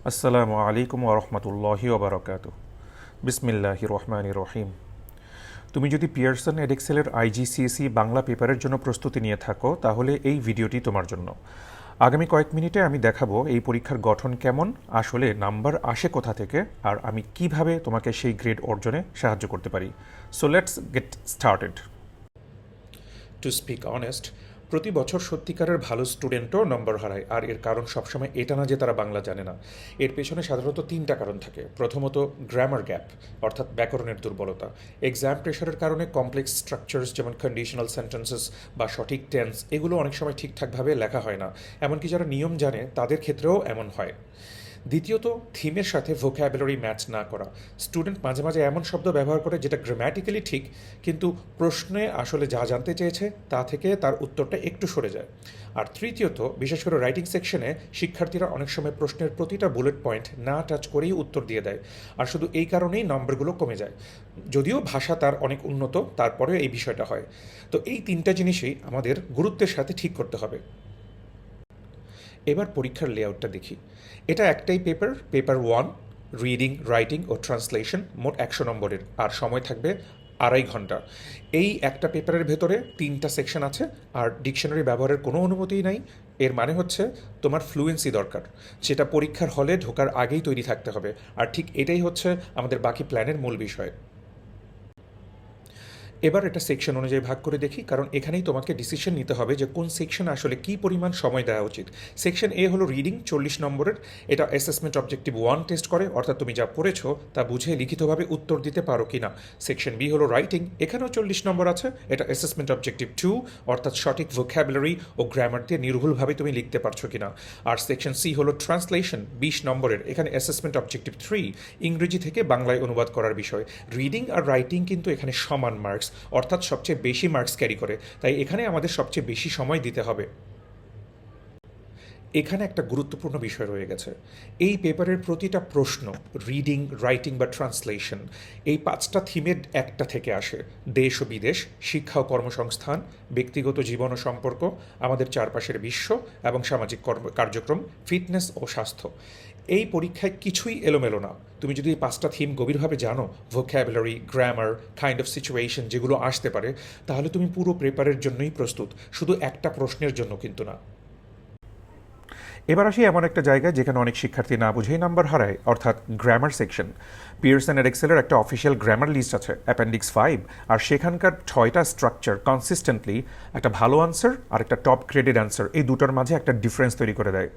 আসসালামু আলাইকুম ওরহমতুল্লাহি ওবরাকাতুহ। বিসমিল্লাহির রহমানির রহিম। তুমি যদি পিয়ারসন এডেক্সেলের আইজিসিএসই বাংলা পেপারের জন্য প্রস্তুতি নিয়ে থাকো তাহলে এই ভিডিওটি তোমার জন্য। আগামী কয়েক মিনিটে আমি দেখাবো এই পরীক্ষার গঠন কেমন, আসলে নাম্বার আসে কোথা থেকে, আর আমি কিভাবে তোমাকে সেই গ্রেড অর্জনে সাহায্য করতে পারি। So let's get started. To speak honest, প্রতি বছর সত্যিকারের ভালো স্টুডেন্টও নম্বর হারায়, আর এর কারণ সবসময় এটা না যে তারা বাংলা জানে না। এর পেছনে সাধারণত তিনটা কারণ থাকে। প্রথমত গ্রামার গ্যাপ, অর্থাৎ ব্যাকরণের দুর্বলতা। এক্সাম প্রেশারের কারণে কমপ্লেক্স স্ট্রাকচার্স যেমন কন্ডিশনাল সেন্টেন্সেস বা সঠিক টেন্স এগুলো অনেক সময় ঠিকঠাকভাবে লেখা হয় না, এমনকি যারা নিয়ম জানে তাদের ক্ষেত্রেও এমন হয়। দ্বিতীয়ত থিমের সাথে ভোক্যাবুলারি ম্যাচ না করা। স্টুডেন্ট মাঝে মাঝে এমন শব্দ ব্যবহার করে যেটা গ্রামাটিক্যালি ঠিক, কিন্তু প্রশ্নে আসলে যা জানতে চেয়েছে তা থেকে তার উত্তরটা একটু সরে যায়। আর তৃতীয়ত, বিশেষ করে রাইটিং সেকশনে শিক্ষার্থীরা অনেক সময় প্রশ্নের প্রতিটা বুলেট পয়েন্ট না টাচ করেই উত্তর দিয়ে দেয়, আর শুধু এই কারণেই নম্বরগুলো কমে যায়। যদিও ভাষা তার অনেক উন্নত, তারপরেও এই বিষয়টা হয়। তো এই তিনটা জিনিসই আমাদের গুরুত্বের সাথে ঠিক করতে হবে। এবার পরীক্ষার লেআউটটা দেখি। এটা একটাই পেপার, পেপার 1, রিডিং, রাইটিং ও ট্রান্সলেশন, মোট 100 নম্বরের, আর সময় থাকবে 2.5 ঘন্টা। এই একটা পেপারের ভেতরে 3টা সেকশন আছে, আর ডিকশনারি ব্যবহারের কোনো অনুমতিই নাই। এর মানে হচ্ছে তোমার ফ্লুয়েন্সি দরকার, সেটা পরীক্ষার হলে ঢোকার আগেই তৈরি থাকতে হবে। আর ঠিক এটাই হচ্ছে আমাদের বাকি প্ল্যানের মূল বিষয়। এবার এটা সেকশন অনুযায়ী ভাগ করে দেখি, কারণ এখানেই তোমাকে ডিসিশন নিতে হবে যে কোন সেকশনে আসলে কী পরিমাণ সময় দেওয়া উচিত। সেকশন এ হলো রিডিং, 40 নম্বরের। এটা অ্যাসেসমেন্ট অবজেক্টিভ 1 টেস্ট করে, অর্থাৎ তুমি যা পড়েছো তা বুঝে লিখিতভাবে উত্তর দিতে পারো কি না। সেকশন বি হলো রাইটিং, এখানেও 40 নম্বর আছে। এটা অ্যাসেসমেন্ট অবজেক্টিভ 2, অর্থাৎ সঠিক ভোক্যাবুলারি ও গ্রামার দিয়ে নির্ভুলভাবে তুমি লিখতে পারছো কিনা। আর সেকশন সি হলো ট্রান্সলেশন, 20 নম্বরের। এখানে অ্যাসেসমেন্ট অবজেক্টিভ 3, ইংরেজি থেকে বাংলায় অনুবাদ করার বিষয়। রিডিং আর রাইটিং কিন্তু এখানে সমান মার্কস, অর্থাৎ সবচেয়ে বেশি মার্কস ক্যারি করে, তাই এখানে আমাদের সবচেয়ে বেশি সময় দিতে হবে। এখানে একটা গুরুত্বপূর্ণ বিষয় রয়ে গেছে। এই পেপারের প্রতিটা প্রশ্ন, রিডিং, রাইটিং বা ট্রান্সলেশন, এই 5টা থিমের একটা থেকে আসে। দেশ ও বিদেশ, শিক্ষা ও কর্মসংস্থান, ব্যক্তিগত জীবন ও সম্পর্ক, আমাদের চারপাশের বিশ্ব এবং সামাজিক কার্যক্রম, ফিটনেস ও স্বাস্থ্য। এই পরীক্ষায় কিছুই এলোমেলো না। তুমি যদি এই 5টা থিম গভীরভাবে জানো, vocabulary, grammar, kind of situation যেগুলো আসতে পারে, তাহলে তুমি পুরো পেপারের জন্যই প্রস্তুত, শুধু একটা প্রশ্নের জন্য কিন্তু না। এবার আসি এমন একটা জায়গায় যেখানে অনেক শিক্ষার্থী না বুঝেই নাম্বার হারায়, অর্থাৎ গ্রামার সেকশন। পিয়ারসন এডেক্সেলের একটা অফিসিয়াল গ্রামার লিস্ট আছে, অ্যাপেন্ডিক্স 5, আর সেখানকার 6টা স্ট্রাকচার কনসিস্টেন্টলি একটা ভালো আনসার আর একটা টপ গ্রেডেড আনসার, এই দুটোর মাঝে একটা ডিফারেন্স তৈরি করে দেয়।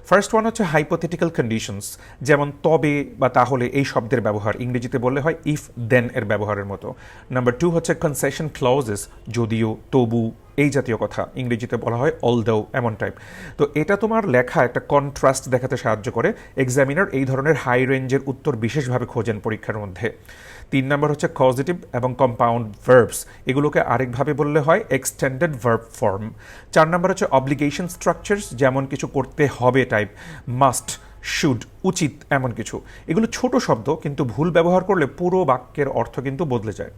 ফার্স্ট ওয়ান হচ্ছে হাইপোথেটিক্যাল কন্ডিশনস, যেমন তবে বা তাহলে এই শব্দের ব্যবহার, ইংরেজিতে বললে হয় ইফ দেন এর ব্যবহারের মতো। নাম্বার 2 হচ্ছে কনসেশন ক্লজেস, যদিও, তবু, এই জাতীয় কথা, ইংরেজিতে বলা হয় অলদো, এমন টাইপ। তো এটা তোমার লেখা একটা কন্ট্রাস্ট দেখাতে সাহায্য করে। এক্সামিনার এই ধরনের হাই রেঞ্জের উত্তর বিশেষভাবে খোঁজেন পরীক্ষার মধ্যে। 3 নম্বর হচ্ছে কজিটিভ এবং কম্পাউন্ড ভার্বস, এগুলোকে আরেকভাবে বললে হয় এক্সটেন্ডেড ভার্ব ফর্ম। 4 নম্বর হচ্ছে অব্লিগেশন স্ট্রাকচার্স, যেমন কিছু করতে হবে টাইপ, মাস্ট, শুড, উচিত, এমন কিছু। এগুলো ছোট শব্দ, কিন্তু ভুল ব্যবহার করলে পুরো বাক্যের অর্থ কিন্তু বদলে যায়।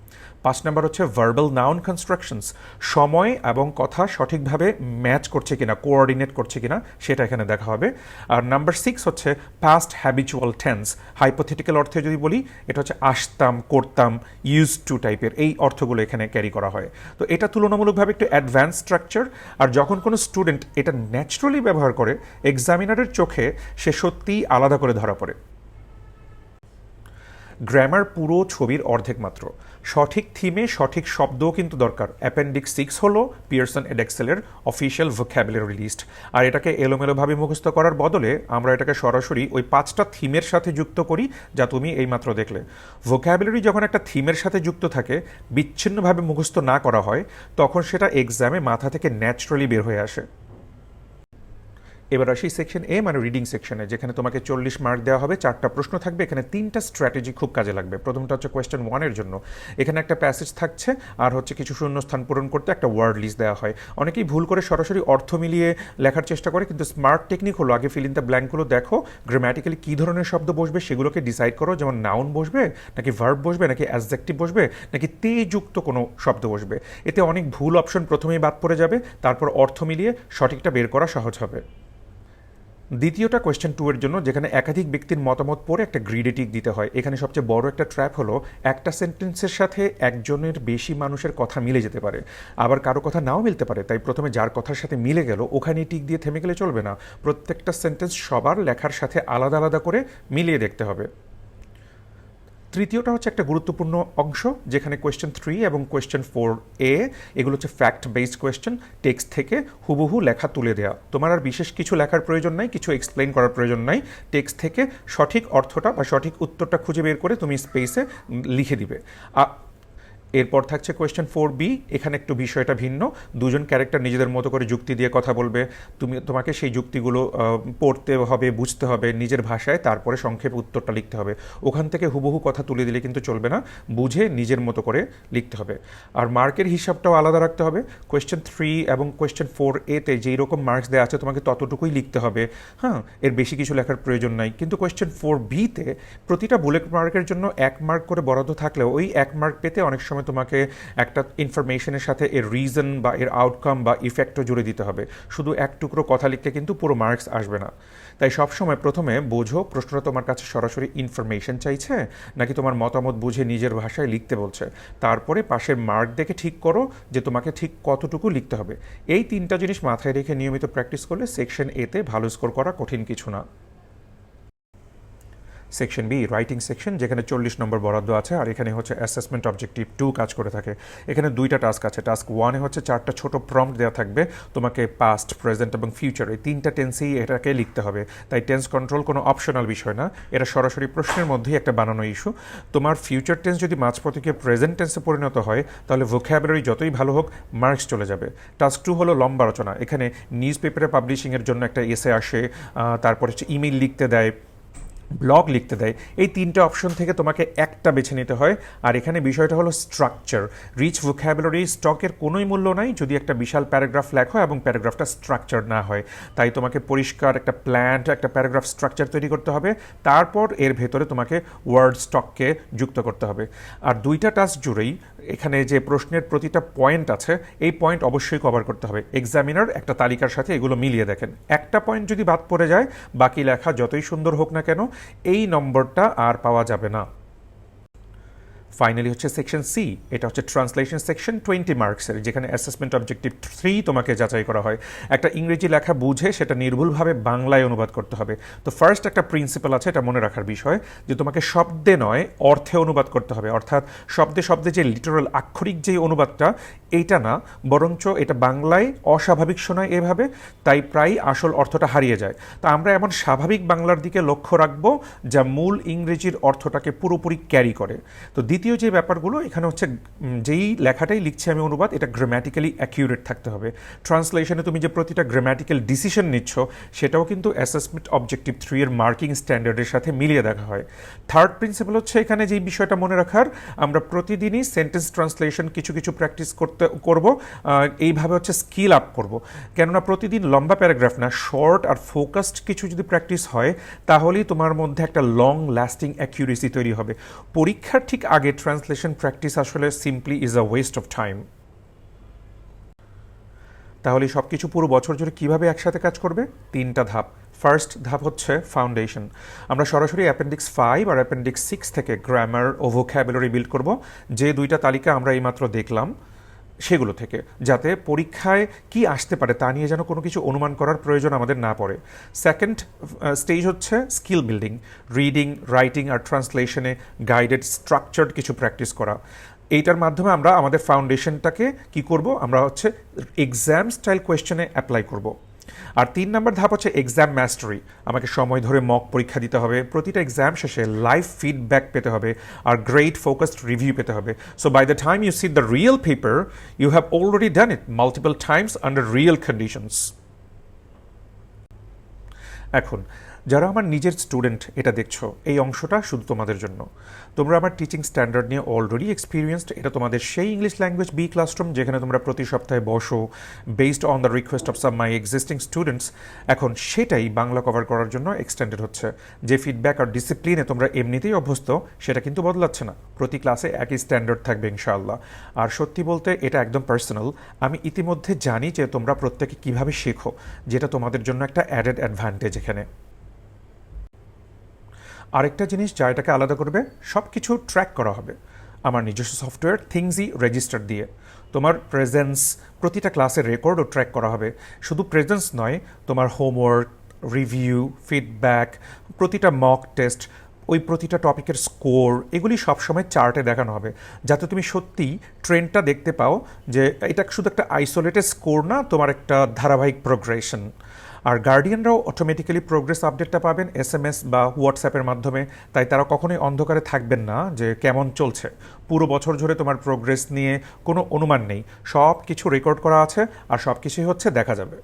5 নম্বর হচ্ছে ভার্বাল নাউন কনস্ট্রাকশনস, সময় এবং কথা সঠিকভাবে ম্যাচ করছে কিনা, কোঅর্ডিনেট করছে কিনা, সেটা এখানে দেখা হবে। আর নাম্বার 6 হচ্ছে পাস্ট হ্যাবিচুয়াল টেন্স, হাইপোথেটিক্যাল অর্থে যদি বলি, এটা হচ্ছে আসতাম, করতাম, ইউজ টু টাইপের, এই অর্থগুলো এখানে ক্যারি করা হয়। তো এটা তুলনামূলকভাবে একটু অ্যাডভান্স স্ট্রাকচার, আর যখন কোনো স্টুডেন্ট এটা ন্যাচারালি ব্যবহার করে, এক্সামিনারের চোখে সে সত্যিই আলাদা করে ধরা পড়ে। গ্রামার পুরো ছবির অর্ধেক মাত্র। সঠিক থিমে সঠিক শব্দও কিন্তু দরকার। অ্যাপেন্ডিক্স 6 হলো পিয়ারসন এডেক্সেলের অফিসিয়াল ভোক্যাবুলারি লিস্ট, আর এটাকে এলোমেলোভাবে মুখস্থ করার বদলে আমরা এটাকে সরাসরি ওই 5টা থিমের সাথে যুক্ত করি, যা তুমি এইমাত্র দেখলে। ভোক্যাবুলারি যখন একটা থিমের সাথে যুক্ত থাকে, বিচ্ছিন্নভাবে মুখস্থ না করা হয়, তখন সেটা এক্সামে মাথা থেকে ন্যাচারালি বের হয়ে আসে। এবার আসি সেকশন এ, মানে রিডিং সেকশনে, যেখানে তোমাকে 40 মার্ক দেওয়া হবে। 4টা প্রশ্ন থাকবে, এখানে 3টা স্ট্র্যাটেজি খুব কাজে লাগবে। প্রথমটা হচ্ছে কোয়েশ্চেন 1-এর জন্য, এখানে একটা প্যাসেজ থাকছে, আর হচ্ছে কিছু শূন্যস্থান পূরণ করতে একটা ওয়ার্ড লিস্ট দেওয়া হয়। অনেকেই ভুল করে সরাসরি অর্থ মিলিয়ে লেখার চেষ্টা করে, কিন্তু স্মার্ট টেকনিক হলো আগে ফিল ইন দ্য ব্ল্যাঙ্কগুলো দেখো, গ্রামাটিক্যালি কী ধরনের শব্দ বসবে সেগুলোকে ডিসাইড করো, যেমন নাউন বসবে নাকি ভার্ব বসবে নাকি অ্যাডজেক্টিভ বসবে নাকি তে যুক্ত কোনো শব্দ বসবে। এতে অনেক ভুল অপশন প্রথমেই বাদ পড়ে যাবে, তারপর অর্থ মিলিয়ে সঠিকটা বের করা সহজ হবে। দ্বিতীয়টা কোয়েশ্চেন 2 এর জন্য, যেখানে একাধিক ব্যক্তির মতামত পড়ে একটা গ্রিডে টিক দিতে হয়। এখানে সবচেয়ে বড় একটা ট্র্যাপ হলো একটা সেন্টেন্সের সাথে একজনের বেশি মানুষের কথা মিলে যেতে পারে, আবার কারো কথা নাও মিলতে পারে। তাই প্রথমে যার কথার সাথে মিলে গেল ওখানেই টিক দিয়ে থেমে গেলে চলবে না, প্রত্যেকটা সেন্টেন্স সবার লেখার সাথে আলাদা আলাদা করে মিলিয়ে দেখতে হবে। তৃতীয়টা হচ্ছে একটা গুরুত্বপূর্ণ অংশ, যেখানে কোয়েশ্চেন 3 এবং কোয়েশ্চেন 4A এগুলো হচ্ছে ফ্যাক্ট বেসড কোয়েশ্চেন। টেক্সট থেকে হুবহু লেখা তুলে দেওয়া, তোমার আর বিশেষ কিছু লেখার প্রয়োজন নাই, কিছু এক্সপ্লেইন করার প্রয়োজন নাই। টেক্সট থেকে সঠিক অর্থটা বা সঠিক উত্তরটা খুঁজে বের করে তুমি স্পেসে লিখে দিবে। এরপর থাকছে কোয়েশ্চেন 4B। এখানে একটু বিষয়টা ভিন্ন, দুজন ক্যারেক্টার নিজেদের মতো করে যুক্তি দিয়ে কথা বলবে, তোমাকে সেই যুক্তিগুলো পড়তে হবে, বুঝতে হবে নিজের ভাষায়, তারপরে সংক্ষেপে উত্তরটা লিখতে হবে। ওখান থেকে হুবহু কথা তুলে দিলে কিন্তু চলবে না, বুঝে নিজের মতো করে লিখতে হবে। আর মার্কের হিসাবটাও আলাদা রাখতে হবে। কোয়েশ্চেন 3 এবং কোয়েশ্চেন 4A-তে যেই রকম মার্কস দেওয়া আছে তোমাকে ততটুকুই লিখতে হবে, হ্যাঁ, এর বেশি কিছু লেখার প্রয়োজন নাই। কিন্তু কোয়েশ্চেন 4B-তে প্রতিটা বুলেট মার্কের জন্য 1 মার্ক করে বরাদ্দ থাকলেও ওই 1 মার্ক পেতে অনেক সময় তোমাকে একটা ইনফরমেশনের সাথে এর রিজন বা এর আউটকাম বা ইফেক্টও জুড়ে দিতে হবে। শুধু এক টুকরো কথা লিখতে কিন্তু পুরো মার্কস আসবে না। তাই সবসময় প্রথমে বোঝো প্রশ্নটা তোমার কাছে সরাসরি ইনফরমেশন চাইছে নাকি তোমার মতামত বুঝে নিজের ভাষায় লিখতে বলছে। তারপরে পাশের মার্ক দেখে ঠিক করো যে তোমাকে ঠিক কতটুকু লিখতে হবে। এই 3টা জিনিস মাথায় রেখে নিয়মিত প্র্যাকটিস করলে সেকশন A-তে ভালো স্কোর করা কঠিন কিছু না। সেকশন B রাইটিং সেকশন, যেখানে 40 নম্বর বরাদ্দ আছে, আর এখানে হচ্ছে অ্যাসেসমেন্ট অবজেক্টিভ 2 কাজ করে থাকে। এখানে 2টা টাস্ক আছে। টাস্ক 1-এ হচ্ছে 4টা ছোট প্রম্পট দেওয়া থাকবে, তোমাকে পাস্ট, প্রেজেন্ট এবং ফিউচার এই 3টা টেন্সেই এটাকে লিখতে হবে। তাই টেন্স কন্ট্রোল কোনো অপশনাল বিষয় না, এটা সরাসরি প্রশ্নের মধ্যেই একটা বানানো ইস্যু। তোমার ফিউচার টেন্স যদি মাঝপথে গিয়ে প্রেজেন্ট টেন্সে পরিণত হয় তাহলে ভোক্যাবুলারি যতই ভালো হোক মার্কস চলে যাবে। টাস্ক 2 হলো লম্বা রচনা। এখানে নিউজ পেপারে পাবলিশিংয়ের জন্য একটা এসে আসে, তারপর হচ্ছে ইমেইল লিখতে দেয়, ব্লগ লিখতে দেয়। এই 3টে অপশন থেকে তোমাকে একটা বেছে নিতে হয়। আর এখানে বিষয়টা হলো স্ট্রাকচার। রিচ ভোক্যাবুলারি স্টকের কোনোই মূল্য নাই যদি একটা বিশাল প্যারাগ্রাফ লেখো এবং প্যারাগ্রাফটা স্ট্রাকচার না হয়। তাই তোমাকে পরিষ্কার একটা প্ল্যান্ড একটা প্যারাগ্রাফ স্ট্রাকচার তৈরি করতে হবে, তারপর এর ভেতরে তোমাকে ওয়ার্ড স্টককে যুক্ত করতে হবে। আর 2টা টাস্ক জুড়েই এখানে যে প্রশ্নের প্রতিটা পয়েন্ট আছে এই পয়েন্ট অবশ্যই কভার করতে হবে। এক্সামিনার একটা তালিকার সাথে এগুলো মিলিয়ে দেখেন, একটা পয়েন্ট যদি বাদ পড়ে যায় বাকি লেখা যতই সুন্দর হোক না কেন এই নম্বরটা আর পাওয়া যাবে না। ফাইনালি হচ্ছে সেকশন C, এটা হচ্ছে ট্রান্সলেশন সেকশন 20 মার্কসের, যেখানে অ্যাসেসমেন্ট অবজেক্টিভ 3 তোমাকে যাচাই করা হয়। একটা ইংরেজি লেখা বুঝে সেটা নির্ভুলভাবে বাংলায় অনুবাদ করতে হবে। তো ফার্স্ট একটা প্রিন্সিপাল আছে, এটা মনে রাখার বিষয়, যে তোমাকে শব্দে নয় অর্থে অনুবাদ করতে হবে। অর্থাৎ শব্দে শব্দে যে লিটারাল আক্ষরিক যে অনুবাদটা এইটা না, বরঞ্চ এটা বাংলায় অস্বাভাবিক শোনায় এভাবে, তাই প্রায় আসল অর্থটা হারিয়ে যায়। তা আমরা এমন স্বাভাবিক বাংলার দিকে লক্ষ্য রাখবো যা মূল ইংরেজির অর্থটাকে পুরোপুরি ক্যারি করে। তো দ্বিতীয় যে ব্যাপারগুলো এখানে হচ্ছে, যেই লেখাটাই লিখছি আমি অনুবাদ, এটা গ্রামাটিক্যালি অ্যাকিউরেট থাকতে হবে। ট্রান্সলেশনে তুমি যে প্রতিটা গ্রামাটিক্যাল ডিসিশন নিচ্ছ সেটাও কিন্তু অ্যাসেসমেন্ট অবজেক্টিভ 3 এর মার্কিং স্ট্যান্ডার্ডের সাথে মিলিয়ে দেখা হয়। থার্ড প্রিন্সিপাল হচ্ছে এখানে যেই বিষয়টা মনে রাখার, আমরা প্রতিদিনই সেন্টেন্স ট্রান্সলেশন কিছু কিছু প্র্যাকটিস করব, এইভাবে হচ্ছে স্কিল আপ করব। কেননা প্রতিদিন লম্বা প্যারাগ্রাফ না, শর্ট আর ফোকাসড কিছু যদি প্র্যাকটিস হয় তাহলেই তোমার মধ্যে একটা লং লাস্টিং অ্যাকিউরেসি তৈরি হবে। পরীক্ষার ঠিক আগে ট্রান্সলেশন প্র্যাকটিস আসলে simply is a West of time. তাহলে সব কিছু পুরো বছর জুড়ে কীভাবে একসাথে কাজ করবে? 3টা ধাপ। ফার্স্ট ধাপ হচ্ছে ফাউন্ডেশন। আমরা সরাসরি অ্যাপেন্ডিক্স 5 আর অ্যাপেন্ডিক্স 6 থেকে গ্রামার ও ভোক্যাবুলারি বিল্ড করব, যে 2টা তালিকা আমরা এইমাত্র দেখলাম সেগুলো থেকে, যাতে পরীক্ষায় কি আসতে পারে তা নিয়ে যেন কোনো কিছু অনুমান করার প্রয়োজন আমাদের না পড়ে। সেকেন্ড স্টেজ হচ্ছে স্কিল বিল্ডিং। রিডিং, রাইটিং আর ট্রান্সলেশনে গাইডেড স্ট্রাকচার্ড কিছু প্র্যাকটিস করা। এইটার মাধ্যমে আমরা আমাদের ফাউন্ডেশনটাকে কি করব, আমরা হচ্ছে এক্সাম স্টাইল কোয়েশ্চেনে অ্যাপ্লাই করব। আর 3 নম্বর ধাপ হচ্ছে এক্সাম মাস্টারি। আমাকে সময় ধরে মক পরীক্ষা দিতে হবে, প্রতিটা এক্সাম শেষে লাইভ ফিডব্যাক পেতে হবে আর গ্রেট ফোকাসড রিভিউ পেতে হবে। So by the time you see the real paper you have already done it multiple times under real conditions. এখন যারা আমার নিজের স্টুডেন্ট এটা দেখছো, এই অংশটা শুধু তোমাদের জন্য। তোমরা আমার টিচিং স্ট্যান্ডার্ড নিয়ে অলরেডি এক্সপিরিয়েন্সড। এটা তোমাদের সেই ইংলিশ ল্যাঙ্গুয়েজ বি ক্লাসরুম যেখানে তোমরা প্রতি সপ্তাহে বসো based on the request of some my existing students. এখন সেটাই বাংলা কভার করার জন্য এক্সটেন্ডেড হচ্ছে। যে ফিডব্যাক আর ডিসিপ্লিনে তোমরা এমনিতেই অভ্যস্ত সেটা কিন্তু বদলাচ্ছে না। প্রতি ক্লাসে একই স্ট্যান্ডার্ড থাকবে ইনশাআল্লাহ। আর সত্যি বলতে এটা একদম পার্সোনাল। আমি ইতিমধ্যে জানি যে তোমরা প্রত্যেকে কীভাবে শেখো, যেটা তোমাদের জন্য একটা অ্যাডেড অ্যাডভান্টেজ এখানে। আরেকটা জিনিস যা এটাকে আলাদা করবে, সব কিছু ট্র্যাক করা হবে আমার নিজস্ব সফটওয়্যার থিংসই রেজিস্টার দিয়ে। তোমার প্রেজেন্স প্রতিটা ক্লাসের রেকর্ডও ট্র্যাক করা হবে। শুধু প্রেজেন্স নয়, তোমার হোমওয়ার্ক, রিভিউ, ফিডব্যাক, প্রতিটা মক টেস্ট, ওই প্রতিটা টপিকের স্কোর, এগুলি সবসময় চার্টে দেখানো হবে, যাতে তুমি সত্যিই ট্রেন্ডটা দেখতে পাও যে এটা শুধু একটা আইসোলেটেড স্কোর না, তোমার একটা ধারাবাহিক প্রোগ্রেশন। আর গার্ডিয়ানরাও অটোমেটিক্যালি প্রোগ্রেস আপডেটটা পাবেন SMS বা হোয়াটসঅ্যাপের মাধ্যমে। তাই তারা কখনোই অন্ধকারে থাকবেন না যে কেমন চলছে। পুরো বছর ধরে তোমার প্রোগ্রেস নিয়ে কোনো অনুমান নেই, সব কিছু রেকর্ড করা আছে আর সব কিছুই হচ্ছে দেখা যাবে।